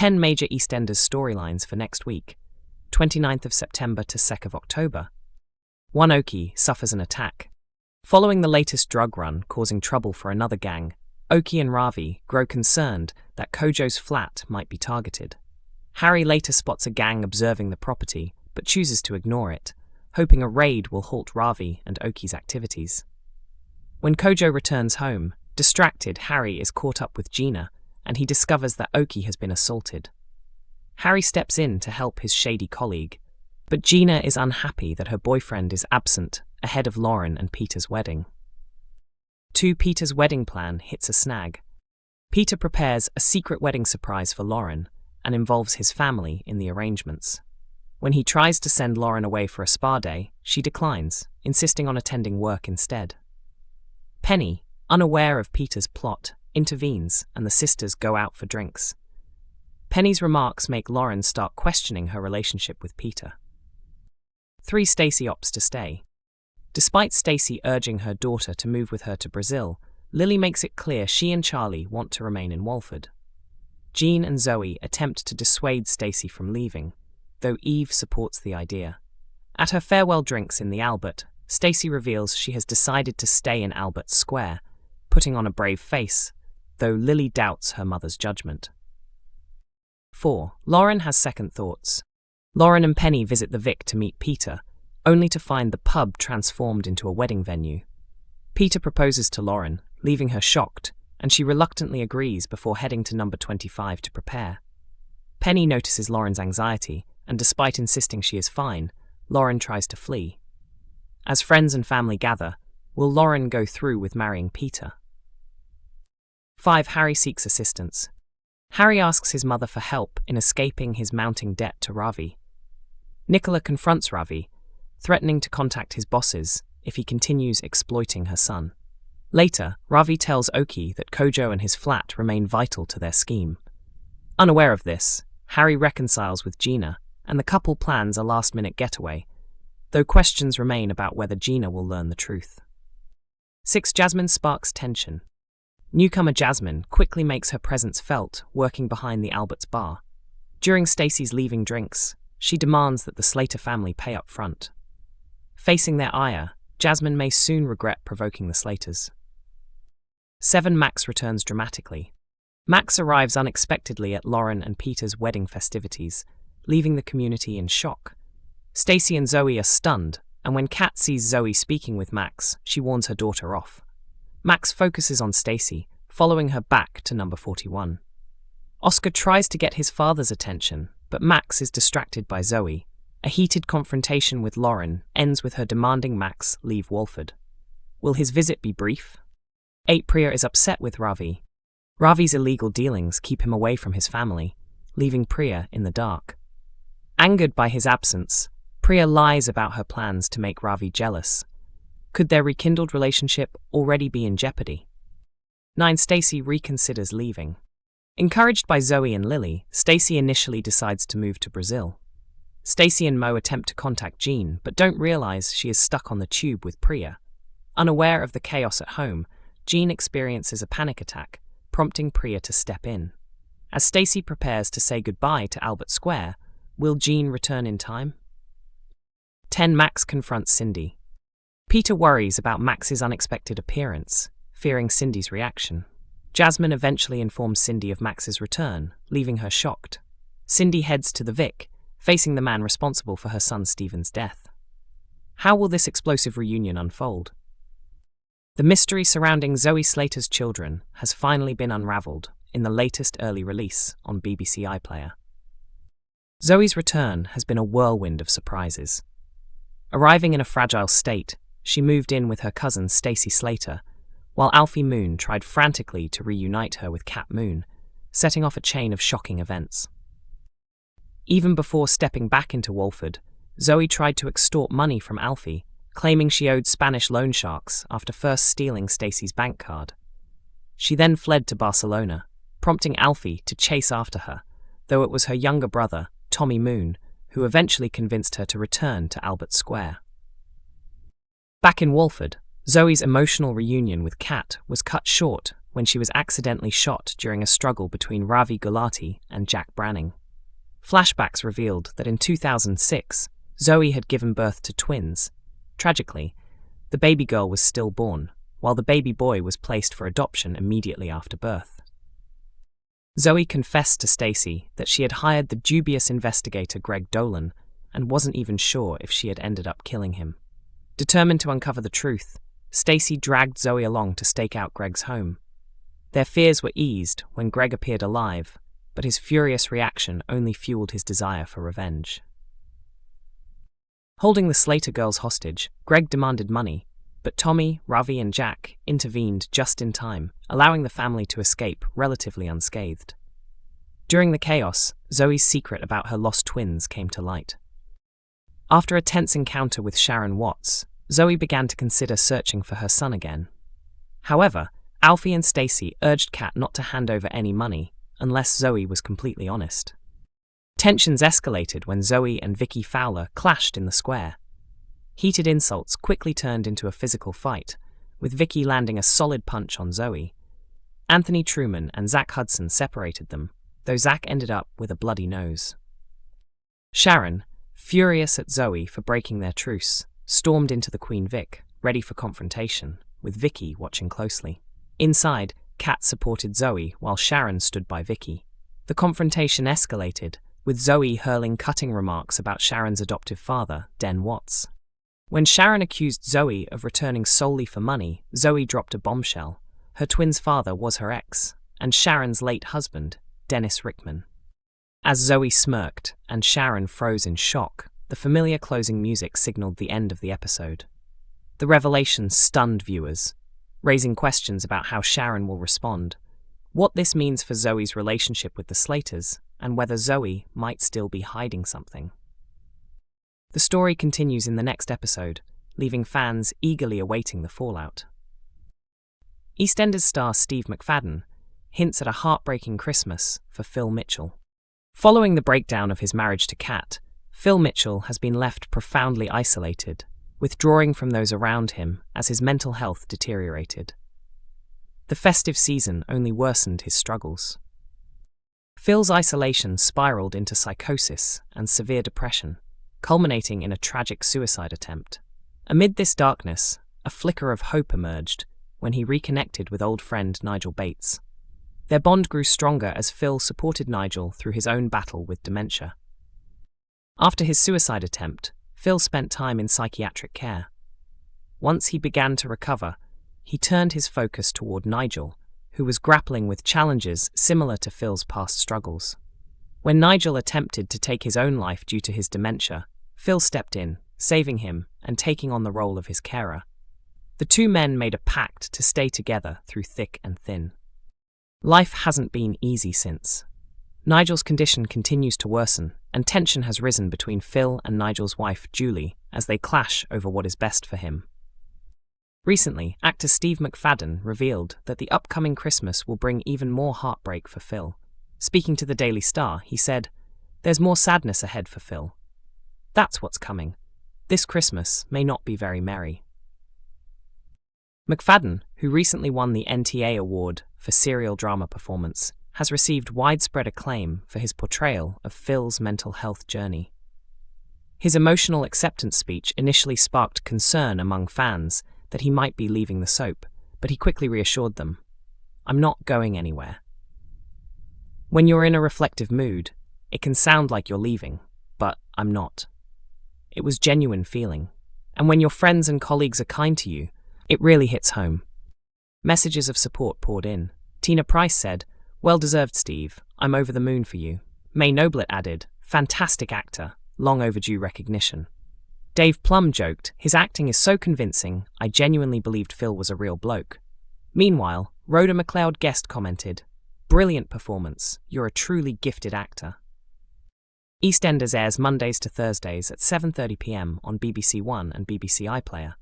10 major EastEnders storylines for next week, 29th of September to 2nd of October. 1. Okie suffers an attack. Following the latest drug run causing trouble for another gang, Okie and Ravi grow concerned that Kojo's flat might be targeted. Harry later spots a gang observing the property, but chooses to ignore it, hoping a raid will halt Ravi and Okie's activities. When Kojo returns home, distracted, Harry is caught up with Gina, and he discovers that Okie has been assaulted. Harry steps in to help his shady colleague, but Gina is unhappy that her boyfriend is absent ahead of Lauren and Peter's wedding. 2. Peter's wedding plan hits a snag. Peter prepares a secret wedding surprise for Lauren and involves his family in the arrangements. When he tries to send Lauren away for a spa day, she declines, insisting on attending work instead. Penny, unaware of Peter's plot, intervenes and the sisters go out for drinks. Penny's remarks make Lauren start questioning her relationship with Peter. 3. Stacey opts to stay. Despite Stacey urging her daughter to move with her to Brazil, Lily makes it clear she and Charlie want to remain in Walford. Jean and Zoe attempt to dissuade Stacey from leaving, though Eve supports the idea. At her farewell drinks in the Albert, Stacey reveals she has decided to stay in Albert Square, putting on a brave face, though Lily doubts her mother's judgment. 4. Lauren has second thoughts. Lauren and Penny visit the Vic to meet Peter, only to find the pub transformed into a wedding venue. Peter proposes to Lauren, leaving her shocked, and she reluctantly agrees before heading to number 25 to prepare. Penny notices Lauren's anxiety, and despite insisting she is fine, Lauren tries to flee. As friends and family gather, will Lauren go through with marrying Peter? 5. Harry seeks assistance. Harry asks his mother for help in escaping his mounting debt to Ravi. Nicola confronts Ravi, threatening to contact his bosses if he continues exploiting her son. Later, Ravi tells Okie that Kojo and his flat remain vital to their scheme. Unaware of this, Harry reconciles with Gina, and the couple plans a last-minute getaway, though questions remain about whether Gina will learn the truth. 6. Jasmine sparks tension. Newcomer Jasmine quickly makes her presence felt, working behind the Albert's bar. During Stacey's leaving drinks, she demands that the Slater family pay up front. Facing their ire, Jasmine may soon regret provoking the Slaters. 7. Max returns dramatically. Max arrives unexpectedly at Lauren and Peter's wedding festivities, leaving the community in shock. Stacey and Zoe are stunned, and when Kat sees Zoe speaking with Max, she warns her daughter off. Max focuses on Stacey, following her back to number 41. Oscar tries to get his father's attention, but Max is distracted by Zoe. A heated confrontation with Lauren ends with her demanding Max leave Walford. Will his visit be brief? 8. Priya is upset with Ravi. Ravi's illegal dealings keep him away from his family, leaving Priya in the dark. Angered by his absence, Priya lies about her plans to make Ravi jealous. Could their rekindled relationship already be in jeopardy? 9. Stacey reconsiders leaving. Encouraged by Zoe and Lily, Stacey initially decides to move to Brazil. Stacey and Mo attempt to contact Jean, but don't realize she is stuck on the tube with Priya. Unaware of the chaos at home, Jean experiences a panic attack, prompting Priya to step in. As Stacey prepares to say goodbye to Albert Square, will Jean return in time? 10. Max confronts Cindy. Peter worries about Max's unexpected appearance, fearing Cindy's reaction. Jasmine eventually informs Cindy of Max's return, leaving her shocked. Cindy heads to the Vic, facing the man responsible for her son Stephen's death. How will this explosive reunion unfold? The mystery surrounding Zoe Slater's children has finally been unraveled in the latest early release on BBC iPlayer. Zoe's return has been a whirlwind of surprises. Arriving in a fragile state, she moved in with her cousin Stacey Slater, while Alfie Moon tried frantically to reunite her with Cat Moon, setting off a chain of shocking events. Even before stepping back into Walford, Zoe tried to extort money from Alfie, claiming she owed Spanish loan sharks after first stealing Stacey's bank card. She then fled to Barcelona, prompting Alfie to chase after her, though it was her younger brother, Tommy Moon, who eventually convinced her to return to Albert Square. Back in Walford, Zoe's emotional reunion with Kat was cut short when she was accidentally shot during a struggle between Ravi and Jack Branning. Flashbacks revealed that in 2006, Zoe had given birth to twins. Tragically, the baby girl was stillborn, while the baby boy was placed for adoption immediately after birth. Zoe confessed to Stacey that she had hired the dubious investigator Greg Dolan and wasn't even sure if she had ended up killing him. Determined to uncover the truth, Stacey dragged Zoe along to stake out Greg's home. Their fears were eased when Greg appeared alive, but his furious reaction only fueled his desire for revenge. Holding the Slater girls hostage, Greg demanded money, but Tommy, Ravi and Jack intervened just in time, allowing the family to escape relatively unscathed. During the chaos, Zoe's secret about her lost twins came to light. After a tense encounter with Sharon Watts, Zoe began to consider searching for her son again. However, Alfie and Stacey urged Kat not to hand over any money unless Zoe was completely honest. Tensions escalated when Zoe and Vicky Fowler clashed in the square. Heated insults quickly turned into a physical fight, with Vicky landing a solid punch on Zoe. Anthony Truman and Zach Hudson separated them, though Zach ended up with a bloody nose. Sharon, furious at Zoe for breaking their truce, stormed into the Queen Vic, ready for confrontation, with Vicky watching closely. Inside, Kat supported Zoe while Sharon stood by Vicky. The confrontation escalated, with Zoe hurling cutting remarks about Sharon's adoptive father, Den Watts. When Sharon accused Zoe of returning solely for money, Zoe dropped a bombshell. Her twin's father was her ex, and Sharon's late husband, Dennis Rickman. As Zoe smirked and Sharon froze in shock, the familiar closing music signaled the end of the episode. The revelation stunned viewers, raising questions about how Sharon will respond, what this means for Zoe's relationship with the Slaters, and whether Zoe might still be hiding something. The story continues in the next episode, leaving fans eagerly awaiting the fallout. EastEnders star Steve McFadden hints at a heartbreaking Christmas for Phil Mitchell. Following the breakdown of his marriage to Kat, Phil Mitchell has been left profoundly isolated, withdrawing from those around him as his mental health deteriorated. The festive season only worsened his struggles. Phil's isolation spiraled into psychosis and severe depression, culminating in a tragic suicide attempt. Amid this darkness, a flicker of hope emerged when he reconnected with old friend Nigel Bates. Their bond grew stronger as Phil supported Nigel through his own battle with dementia. After his suicide attempt, Phil spent time in psychiatric care. Once he began to recover, he turned his focus toward Nigel, who was grappling with challenges similar to Phil's past struggles. When Nigel attempted to take his own life due to his dementia, Phil stepped in, saving him and taking on the role of his carer. The two men made a pact to stay together through thick and thin. Life hasn't been easy since. Nigel's condition continues to worsen, and tension has risen between Phil and Nigel's wife, Julie, as they clash over what is best for him. Recently, actor Steve McFadden revealed that the upcoming Christmas will bring even more heartbreak for Phil. Speaking to the Daily Star, he said, "There's more sadness ahead for Phil. That's what's coming. This Christmas may not be very merry." McFadden, who recently won the NTA Award for serial drama performance, has received widespread acclaim for his portrayal of Phil's mental health journey. His emotional acceptance speech initially sparked concern among fans that he might be leaving the soap, but he quickly reassured them, "I'm not going anywhere." When you're in a reflective mood, it can sound like you're leaving, but I'm not. It was genuine feeling, and when your friends and colleagues are kind to you, it really hits home. Messages of support poured in. Tina Price said, "Well deserved, Steve. I'm over the moon for you." May Noblet added, "Fantastic actor. Long overdue recognition." Dave Plum joked, "His acting is so convincing, I genuinely believed Phil was a real bloke." Meanwhile, Rhoda McLeod guest commented, "Brilliant performance. You're a truly gifted actor." EastEnders airs Mondays to Thursdays at 7:30 p.m. on BBC One and BBC iPlayer.